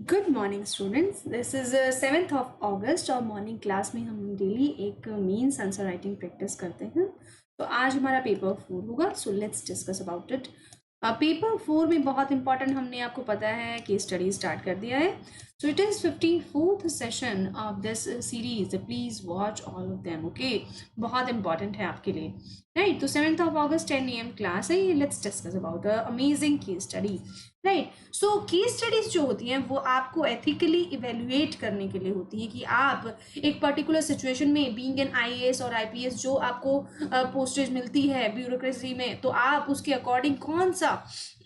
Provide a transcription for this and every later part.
Good morning students, this is 7th of अगस्त और morning class में हम डेली एक मीन्स आंसर राइटिंग प्रैक्टिस करते हैं। तो आज हमारा पेपर 4 होगा, so let's discuss about it. Paper 4 में बहुत इंपॉर्टेंट हमने आपको पता है कि स्टडी स्टार्ट कर दिया है। So it is 54th session of this series, please watch all of them. Okay, बहुत इंपॉर्टेंट है आपके लिए, राइट। तो 7th of August 10 AM class है। Let's discuss about the amazing case study, right. So case studies जो होती हैं वो आपको एथिकली इवेल्युएट करने के लिए होती हैं कि आप एक पर्टिकुलर सिचुएशन में, बीइंग एन आईएएस और आईपीएस, जो आपको पोस्टेज मिलती है ब्यूरोक्रेसी में, तो आप उसके अकॉर्डिंग कौन सा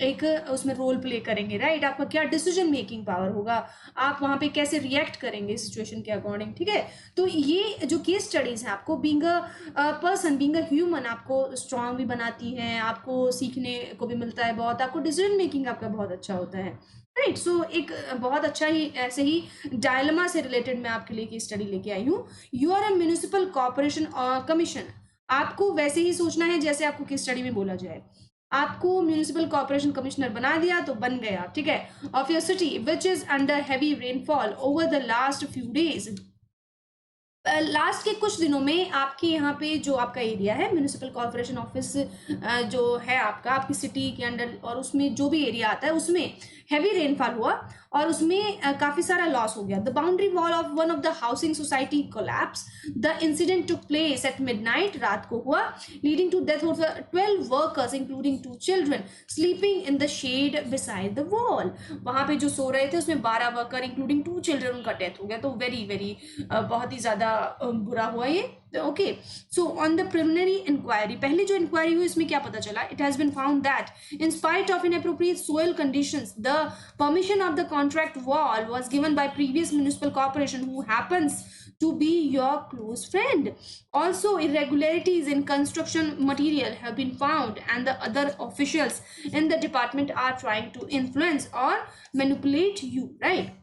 एक उसमें रोल प्ले करेंगे, राइट। आपका क्या डिसीजन मेकिंग पावर होगा, आप वहाँ पे कैसे रिएक्ट करेंगे सिचुएशन के अकॉर्डिंग, ठीक है। तो ये जो केस स्टडीज हैं आपको being a person, being a human, आपको स्ट्रांग भी बनाती हैं, आपको सीखने को भी मिलता है बहुत, आपको डिसीजन मेकिंग आपका बहुत अच्छा होता है, राइट। सो एक बहुत अच्छा ही ऐसे ही डायलमा से रिलेटेड मैं आपके लिए की स्टडी लेके आई हूँ। You are a municipal corporation commission. आपको वैसे ही सोचना है जैसे आपको किस स्टडी में बोला जाए। आपको म्यूनिसिपल कॉर्पोरेशन कमिश्नर बना दिया तो बन गए आप, ठीक है। Of your city which is under heavy rainfall over the last few days. Last के कुछ दिनों में आपके यहाँ पे जो आपका एरिया है, म्यूनिसिपल कॉर्पोरेशन ऑफिस जो है आपका, आपकी सिटी के अंडर, और उसमें जो भी एरिया आता है उसमें हैवी रेनफॉल हुआ और उसमें काफी सारा लॉस हो गया। The boundary wall of one of the housing society collapse. The incident took place at midnight, रात को हुआ, leading to death of 12 workers including 2 children sleeping in the shed beside the wall. वहां पे जो सो रहे थे उसमें 12 वर्कर इंक्लूडिंग 2 चिल्ड्रन, उनका डेथ हो गया। तो वेरी वेरी बहुत ही ज्यादा बुरा हुआ ये। Okay, so on the preliminary inquiry, पहले जो इंक्वायरी हुई इसमें क्या पता चला, it has been found that in spite of inappropriate soil conditions, the permission of the contract wall was given by previous municipal corporation who happens to be your close friend. Also, irregularities in construction material have been found and the other officials in the department are trying to influence or manipulate you, right?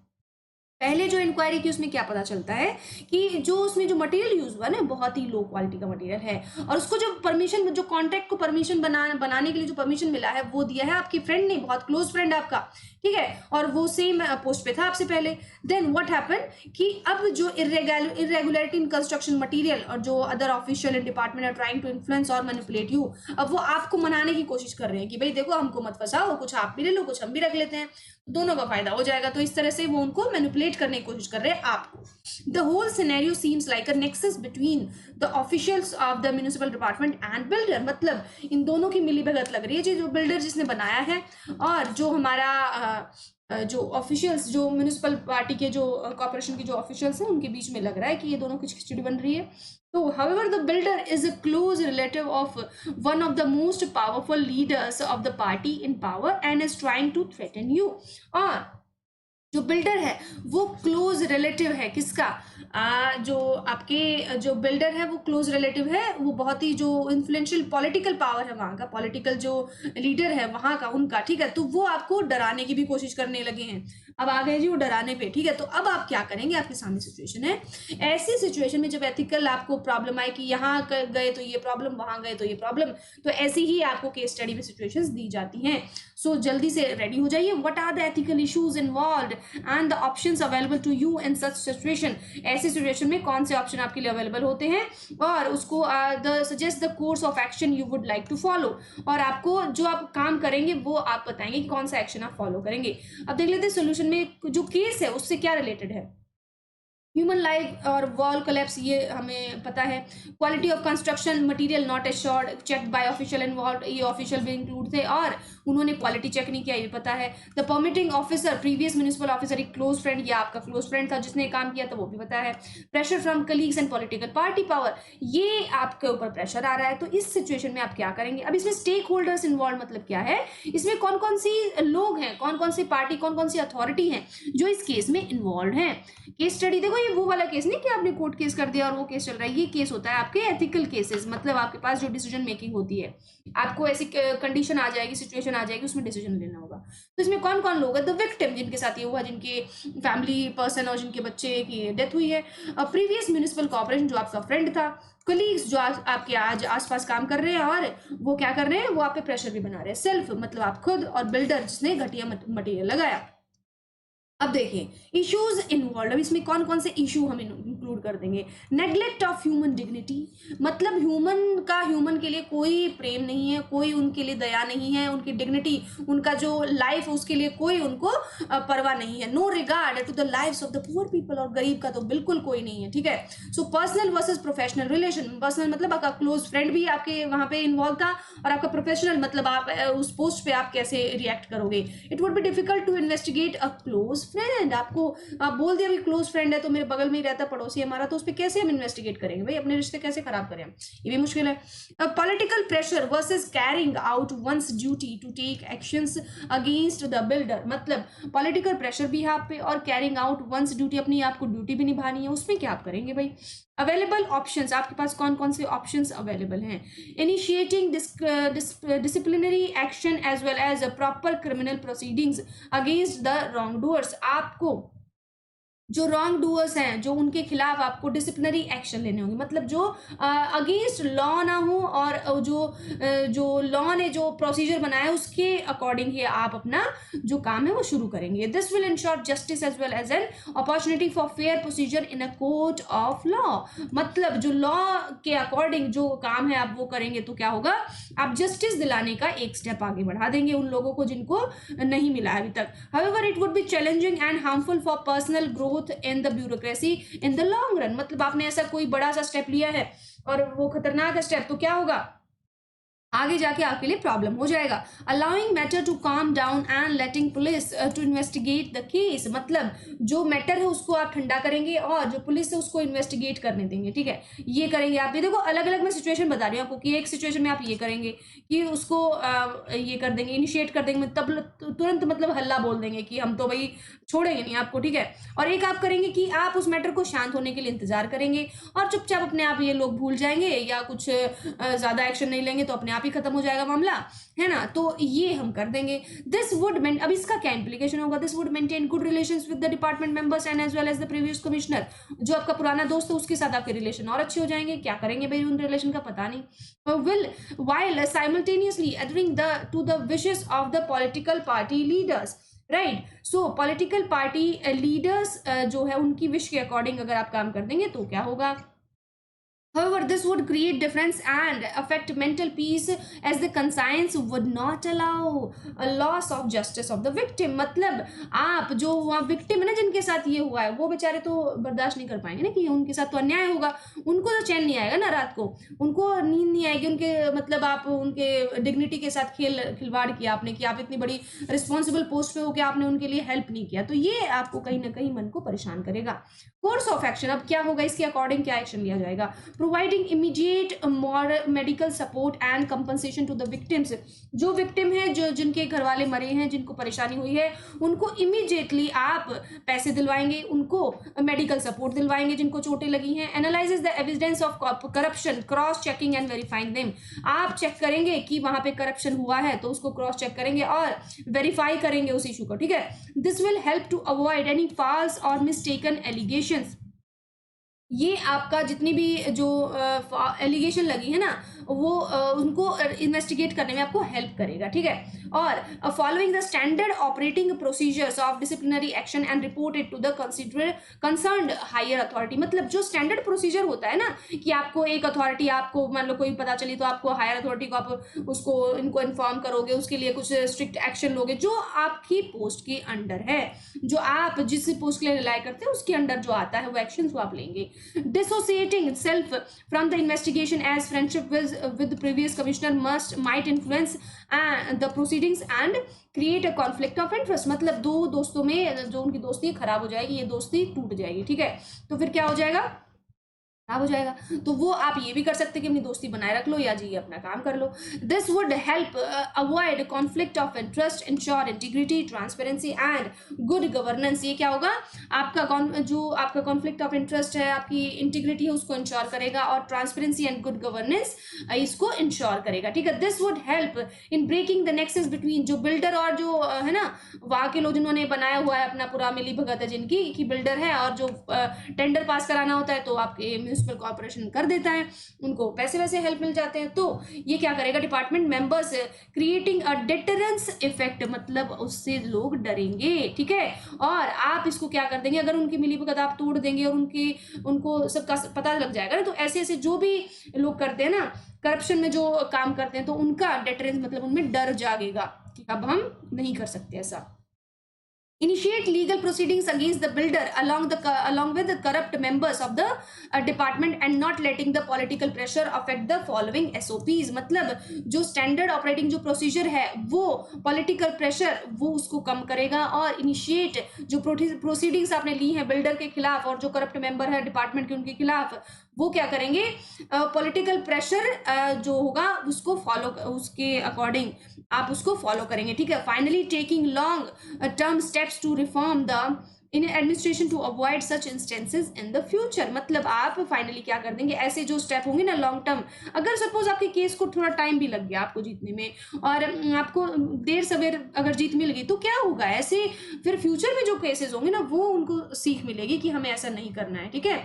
पहले जो inquiry की उसमें क्या पता चलता है कि जो उसमें जो मटेरियल यूज हुआ ना, बहुत ही लो क्वालिटी का मटेरियल है, और उसको जो परमिशन, जो कॉन्ट्रैक्ट को परमिशन बनाने के लिए जो परमिशन मिला है वो दिया है आपके फ्रेंड ने, बहुत क्लोज फ्रेंड आपका, ठीक है, और वो सेम पोस्ट पे था आपसे पहले। देन व्हाट हैपन कि अब जो इरेगुलरिटी इन कंस्ट्रक्शन मटेरियल और जो other official in department are trying to influence or manipulate you, अब वो आपको मनाने की कोशिश कर रहे हैं कि भाई देखो हमको मत फंसाओ, कुछ आप भी ले लो, कुछ हम भी रख लेते हैं, दोनों का फायदा हो जाएगा। तो इस तरह से वो उनको मैनिपुलेट करने की कोशिश कर रहे हैं आपको। The whole scenario seems like a nexus between the officials of the municipal department and builder. मतलब इन दोनों की मिली भगत लग रही है, जो बिल्डर जिसने बनाया है और जो हमारा जो ऑफिशियल्स, जो म्यूनिसिपल पार्टी के, जो कॉर्पोरेशन के जो ऑफिशियल्स हैं, उनके बीच में लग रहा है कि ये दोनों की खिचड़ी बन रही है। तो however the builder is a close relative of one of the most powerful leaders of the party in power and is trying to threaten you। और जो बिल्डर है वो क्लोज रिलेटिव है किसका, जो आपके जो बिल्डर है वो क्लोज रिलेटिव है, वो बहुत ही जो इन्फ्लुएंशियल पॉलिटिकल पावर है वहां का, पॉलिटिकल जो लीडर है वहां का, उनका, ठीक है। तो वो आपको डराने की भी कोशिश करने लगे हैं, अब आ गए जी वो डराने पे, ठीक है। तो अब आप क्या करेंगे, आपके सामने सिचुएशन है। ऐसी सिचुएशन में जब एथिकल आपको प्रॉब्लम आए कि यहाँ गए तो ये प्रॉब्लम, वहां गए तो ये प्रॉब्लम, तो ऐसी ही आपको केस स्टडी में सिचुएशंस दी जाती हैं। सो जल्दी से रेडी हो जाइए। What are the ethical issues involved and the options available to you in such situation. ऐसी सिचुएशन में कौन से ऑप्शन आपके लिए अवेलेबल होते हैं, और उसको the suggest the course of action you would like to follow, और आपको जो आप काम करेंगे वो आप बताएंगे कि कौन सा एक्शन आप फॉलो करेंगे। अब देख लेते हैं सोल्यूशन में जो केस है उससे क्या रिलेटेड है। ह्यूमन लाइफ और वॉल कोलैप्स, ये हमें पता है। Quality of construction material not assured, check by official involve, ये ऑफिशियल भी इंक्लूड थे और उन्होंने क्वालिटी चेक नहीं किया, ये पता है। The permitting officer previous municipal officer, एक क्लोज फ्रेंड, या आपका क्लोज फ्रेंड था जिसने काम किया था, वो भी पता है। Pressure from colleagues and political party power, ये आपके ऊपर प्रेशर आ रहा है। तो इस सिचुएशन में आप क्या करेंगे। अब इसमें स्टेक होल्डर्स इन्वॉल्व मतलब क्या है, इसमें कौन कौन सी लोग हैं, कौन कौन सी पार्टी, कौन कौन सी अथॉरिटी है जो इस केस में इन्वॉल्व है। केस स्टडी देखो, ये वो वाला केस नहीं कि आपने कोर्ट केस कर दिया और वो केस चल रहा है, ये केस होता है आपके एथिकल केसेस, मतलब आपके पास जो डिसीजन मेकिंग होती है, आपको ऐसी कंडीशन आ जाएगी, सिचुएशन आ जाएगी, उसमें डिसीजन लेना होगा। तो इसमें कौन कौन लोग हैं, द विक्टिम, जिनके साथ ये हुआ, जिनके फैमिली पर्सन और जिनके बच्चे की डेथ हुई है। प्रीवियस म्यूनिसिपल कॉर्पोरेशन, जो आपका फ्रेंड था। कलीग्स, जो आपके आज आसपास काम कर रहे हैं और वो क्या कर रहे हैं, वो आप पे प्रेशर भी बना रहे हैं। सेल्फ, मतलब आप खुद, और बिल्डर, जिसने घटिया मटेरियल लगाया। अब देखिए इश्यूज इन्वॉल्व, अब इसमें कौन कौन से इशू हम इंक्लूड कर देंगे। नेग्लेक्ट ऑफ ह्यूमन डिग्निटी, मतलब ह्यूमन के लिए कोई प्रेम नहीं है, कोई उनके लिए दया नहीं है, उनकी डिग्निटी, उनका जो लाइफ उसके लिए कोई उनको परवाह नहीं है। No regard to the lives of the poor people, और गरीब का तो बिल्कुल कोई नहीं है, ठीक है। So personal versus professional relation, personal मतलब आपका क्लोज फ्रेंड भी आपके वहां पे इन्वॉल्व था, और आपका प्रोफेशनल मतलब आप उस पोस्ट पे आप कैसे रिएक्ट करोगे। It would be difficult to investigate a close friend, आपको आप बोल दिया क्लोज फ्रेंड है तो मेरे बगल में ही रहता पड़ोसी हमारा, तो उस पर कैसे हम इन्वेस्टिगेट करेंगे भाई, अपने रिश्ते कैसे खराब करें, ये भी मुश्किल है। Political pressure versus carrying out one's duty to take actions against the builder, मतलब पॉलिटिकल प्रेशर भी है आप पे और कैरिंग आउट वंस ड्यूटी, अपनी आपको ड्यूटी भी निभानी है, उसमें क्या आप करेंगे भाई। अवेलेबल ऑप्शंस, आपके पास कौन कौन से ऑप्शंस अवेलेबल हैं। Initiating disciplinary action as well as proper criminal proceedings against the wrong doers, आपको जो रॉन्ग डूअर्स हैं, जो उनके खिलाफ आपको डिसिप्लिनरी एक्शन लेने होंगे, मतलब जो अगेंस्ट लॉ ना हो, और जो लॉ ने जो प्रोसीजर बनाया है उसके अकॉर्डिंग ही आप अपना जो काम है वो शुरू करेंगे। This will ensure justice as well as an opportunity for fair procedure in a court of law, मतलब जो लॉ के अकॉर्डिंग जो काम है आप वो करेंगे तो क्या होगा, आप जस्टिस दिलाने का एक स्टेप आगे बढ़ा देंगे उन लोगों को जिनको नहीं मिला अभी तक। However it would B challenging and harmful for personal growth in the bureaucracy in the long run, मतलब आपने ऐसा कोई बड़ा सा स्टेप लिया है और वो खतरनाक है स्टेप, तो क्या होगा, आगे जाके आपके लिए प्रॉब्लम हो जाएगा। Allowing matter to calm down and letting police to investigate the case, मतलब जो मैटर है उसको आप ठंडा करेंगे और जो पुलिस है उसको इन्वेस्टिगेट करने देंगे, ठीक है। ये करेंगे आप, ये देखो अलग अलग मैं सिचुएशन बता रही हूँ आपको कि एक सिचुएशन में आप ये करेंगे कि उसको ये कर देंगे, इनिशिएट कर देंगे, तब तुरंत मतलब हल्ला बोल देंगे कि हम तो भाई छोड़ेंगे नहीं आपको, ठीक है। और एक आप करेंगे कि आप उस मैटर को शांत होने के लिए इंतजार करेंगे और चुपचाप अपने आप ये लोग भूल जाएंगे या कुछ ज्यादा एक्शन नहीं लेंगे तो अपने आप ही खत्म हो जाएगा मामला, है ना। तो ये हम कर देंगे। दिस वुड मेन, अब इसका क्या इंप्लीकेशन होगा, this would maintain good relations with the department members and as well as the previous commissioner, जो आपका पुराना दोस्त है उसके साथ आपके रिलेशन और अच्छे हो जाएंगे। क्या करेंगे भाई उन रिलेशन का पता नहीं। Will while simultaneously adhering to the wishes of the political party leaders, right. So political party leaders जो है उनकी विश के अकॉर्डिंग अगर आप काम कर देंगे तो क्या होगा। However, this would create difference and affect mental peace as the conscience would not allow a loss of justice of the victim, मतलब आप जो वहाँ विक्टिम है ना जिनके साथ ये हुआ है वो बेचारे तो बर्दाश्त नहीं कर पाएंगे ना कि उनके साथ तो अन्याय होगा, उनको तो चैन नहीं आएगा ना रात को, उनको नींद नहीं आएगी, उनके मतलब आप उनके डिग्निटी के साथ खिलवाड़ किया आपने कि आप इतनी बड़ी रिस्पॉन्सिबल पोस्ट पे हो कि आपने उनके लिए हेल्प नहीं किया, तो ये आपको कहीं ना कहीं मन को परेशान करेगा। कोर्स ऑफ एक्शन, अब क्या होगा, इसके अकॉर्डिंग क्या एक्शन लिया जाएगा। Providing immediate medical support and compensation to the victims, जो विक्टिम है, जो जिनके घर वाले मरे हैं, जिनको परेशानी हुई है, उनको इमीडिएटली आप पैसे दिलवाएंगे, उनको मेडिकल सपोर्ट दिलवाएंगे जिनको चोटें लगी हैं। Analyses the evidence of corruption, cross checking and verifying them, आप चेक करेंगे कि वहां पे करप्शन हुआ है तो उसको क्रॉस चेक करेंगे और वेरीफाई करेंगे उस इशू को, ठीक है। This will help to avoid any false or mistaken allegations, ये आपका जितनी भी जो एलिगेशन लगी है ना वो उनको इन्वेस्टिगेट करने में आपको हेल्प करेगा, ठीक है। और following the standard operating procedures of disciplinary action and report it to the concerned higher authority, मतलब जो स्टैंडर्ड प्रोसीजर होता है ना कि आपको एक अथॉरिटी, आपको मान लो कोई पता चली तो आपको हायर अथॉरिटी को आप उसको इनको इन्फॉर्म करोगे, उसके लिए कुछ स्ट्रिक्ट एक्शन लोगे जो आपकी पोस्ट के अंडर है, जो आप जिस पोस्ट के लिए रिलाई करते हैं उसके अंडर जो आता है वो एक्शन वो आप लेंगे। Dissociating itself from the investigation as friendship with the previous commissioner might influence the proceedings and create a conflict of interest, मतलब दो दोस्तों में जो उनकी दोस्ती खराब हो जाएगी, ये दोस्ती टूट जाएगी, ठीक है। तो फिर क्या हो जाएगा, खराब हो जाएगा। तो वो आप ये भी कर सकते हैं कि अपनी दोस्ती बनाए रख लो या जी अपना काम कर लो। This would help avoid conflict of interest, ensure integrity, transparency and good governance, ये क्या होगा, आपका जो आपका कॉन्फ्लिक्ट ऑफ इंटरेस्ट है, आपकी इंटीग्रिटी है उसको इंश्योर करेगा और ट्रांसपेरेंसी एंड गुड गवर्नेंस इसको इंश्योर करेगा, ठीक है। This would help in breaking the nexus between जो बिल्डर और जो है ना वहाँ के लोग जिन्होंने बनाया हुआ है अपना पूरा मिली भगत है जिनकी कि बिल्डर है, और जो टेंडर पास कराना होता है तो आपके म्यूनिसिपल कॉर्पोरेशन कर देता है, उनको पैसे वैसे हेल्प मिल जाते हैं। तो ये क्या करेगा, department members creating a deterrence effect, मतलब उससे लोग डरेंगे, ठीक है। और आप इसको क्या कर देंगे, अगर उनकी मिलीभगत आप तोड़ देंगे और उनको सबका पता लग जाएगा ना, तो ऐसे ऐसे जो भी लोग करते हैं ना करप्शन में जो काम करते हैं, तो उनका डिटरेंस मतलब उनमें डर जागेगा कि अब हम नहीं कर सकते ऐसा। Initiate legal proceedings against the builder along with the corrupt members of the department and not letting the political pressure affect the following SOPs, मतलब जो स्टैंडर्ड ऑपरेटिंग जो प्रोसीजर है वो पॉलिटिकल प्रेशर वो उसको कम करेगा। और इनिशिएट जो प्रोसीडिंग्स आपने ली हैं बिल्डर के खिलाफ और जो करप्ट मेंबर है डिपार्टमेंट के उनके खिलाफ, वो क्या करेंगे, पॉलिटिकल प्रेशर जो होगा उसको फॉलो, उसके अकॉर्डिंग आप उसको फॉलो करेंगे, ठीक है। Finally taking long term steps to reform the in administration to avoid such instances in the future, मतलब आप फाइनली क्या कर देंगे, ऐसे जो स्टेप होंगे ना लॉन्ग टर्म, अगर सपोज आपके केस को थोड़ा टाइम भी लग गया आपको जीतने में और आपको देर सवेर अगर जीत मिल गई, तो क्या होगा, ऐसे फिर फ्यूचर में जो केसेस होंगे ना वो उनको सीख मिलेगी कि हमें ऐसा नहीं करना है, ठीक है।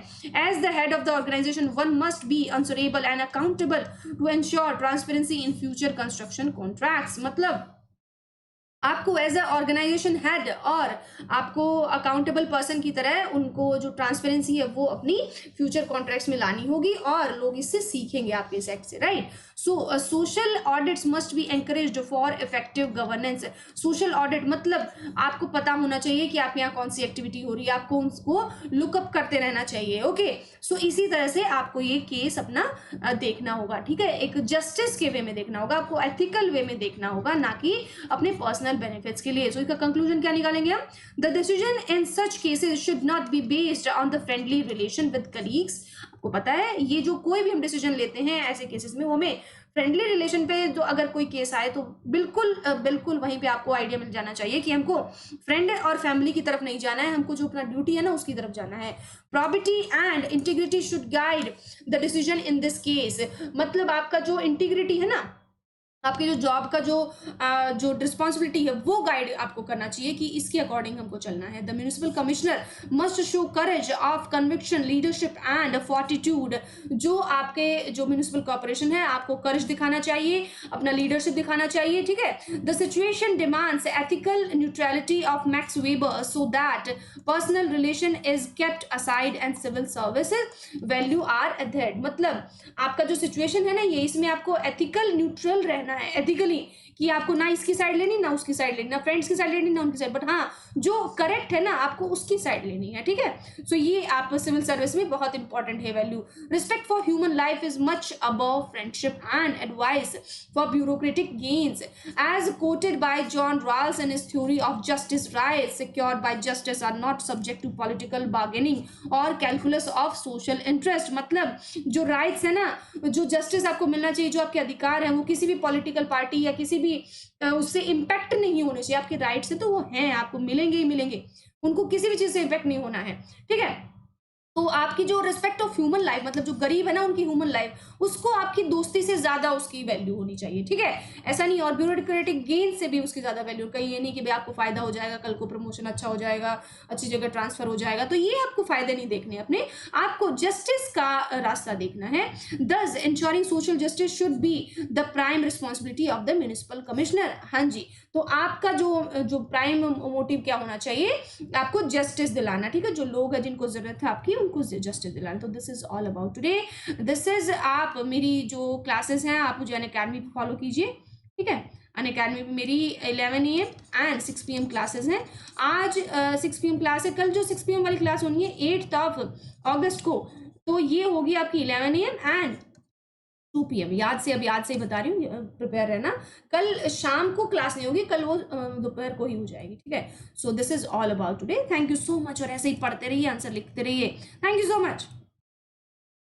As the head of the organization one must be answerable and accountable to ensure transparency in future construction contracts, मतलब आपको एज अ ऑर्गेनाइजेशन हेड और आपको अकाउंटेबल पर्सन की तरह उनको जो ट्रांसपेरेंसी है वो अपनी फ्यूचर कॉन्ट्रैक्ट्स में लानी होगी और लोग इससे सीखेंगे आपके इस एक्ट से, right. So social audits must be encouraged for effective governance. Social audit मतलब आपको पता होना चाहिए कि आपके यहाँ कौन सी एक्टिविटी हो रही है, आपको उसको लुकअप करते रहना चाहिए, ओके। सो इसी तरह से आपको ये केस अपना देखना होगा, ठीक है, एक जस्टिस के वे में देखना होगा, आपको एथिकल वे में देखना होगा, ना कि अपने पर्सनल बेनिफिट्स के लिए। सो इसका कंक्लूजन क्या निकालेंगे हम, the decision in such cases should not be based on the friendly relation with colleagues. आपको पता है ये जो कोई भी हम डिसीजन लेते हैं ऐसे केसेस में वो हमें फ्रेंडली रिलेशन पे जो अगर कोई केस आए तो बिल्कुल वहीं पे आपको आइडिया मिल जाना चाहिए कि हमको फ्रेंड और फैमिली की तरफ नहीं जाना है, हमको जो अपना ड्यूटी है ना उसकी तरफ जाना है। Property and integrity should guide the decision in this case, मतलब आपका जो इंटीग्रिटी है ना, आपके जो जॉब का जो रिस्पॉन्सिबिलिटी है वो गाइड आपको करना चाहिए कि इसके अकॉर्डिंग हमको चलना है। The municipal commissioner must show courage of conviction leadership and fortitude, जो आपके जो म्यूनिसिपल कॉर्पोरेशन है आपको करेज दिखाना चाहिए, अपना लीडरशिप दिखाना चाहिए, ठीक है। The situation demands ethical neutrality of Max Weber so that personal relation is kept aside and civil services value are adhered, मतलब आपका जो सिचुएशन है ना ये इसमें आपको एथिकल न्यूट्रल रहना है, एथिकली, कि आपको ना इसकी साइड लेनी ना उसकी साइड लेनी, ना फ्रेंड्स की साइड लेनी ना उनकी साइड, बट हाँ जो करेक्ट है ना आपको उसकी साइड लेनी है, ठीक है। सो ये आप सिविल सर्विस में बहुत इंपॉर्टेंट है value. Respect for human life is much above friendship and advice for bureaucratic gains as quoted by John Rawls in his theory of justice. Rights secured by justice are not subject to political bargaining or calculus of social interest, मतलब जो rights है ना, जो justice आपको मिलना चाहिए, जो आपके अधिकार है वो किसी भी पॉलिटिकल पार्टी या किसी भी उससे इम्पैक्ट नहीं होने चाहिए। आपके राइट्स है तो वो हैं, आपको मिलेंगे ही मिलेंगे, उनको किसी भी चीज से इम्पैक्ट नहीं होना है, ठीक है। तो आपकी जो रिस्पेक्ट ऑफ ह्यूमन लाइफ, मतलब जो गरीब है ना उनकी ह्यूमन लाइफ, उसको आपकी दोस्ती से ज्यादा उसकी वैल्यू होनी चाहिए, ठीक है, ऐसा नहीं। और ब्यूरोक्रेटिक गेन से भी उसकी ज्यादा वैल्यू, कहीं ये नहीं कि भाई आपको फायदा हो जाएगा, कल को प्रमोशन अच्छा हो जाएगा, अच्छी जगह ट्रांसफर हो जाएगा, तो ये आपको फायदे नहीं देखने अपने, आपको जस्टिस का रास्ता देखना है। दस ensuring social justice should be the prime responsibility of the municipal commissioner. हाँ जी, तो आपका जो प्राइम मोटिव क्या होना चाहिए, आपको जस्टिस दिलाना, ठीक है, जो लोग हैं जिनको जरूरत है आपकी उनको जस्टिस दिलाना। तो this is all about today, this is, आप मेरी जो क्लासेस हैं आप मुझे अनअकैडमी पे फॉलो कीजिए, ठीक है। अनअकैडमी पे मेरी 11 AM एंड 6 PM क्लासेस हैं। आज 6 PM क्लास है, कल जो 6 PM वाली क्लास होनी है 8 अगस्त को, तो ये होगी आपकी 11 AM एंड 2 PM। याद से ही बता रही हूँ, प्रिपेयर रहना, कल शाम को क्लास नहीं होगी, कल वो दोपहर को ही हो जाएगी, ठीक है। So this is all about today, thank you so much, और ऐसे ही पढ़ते रहिए, आंसर लिखते रहिए, थैंक यू सो मच।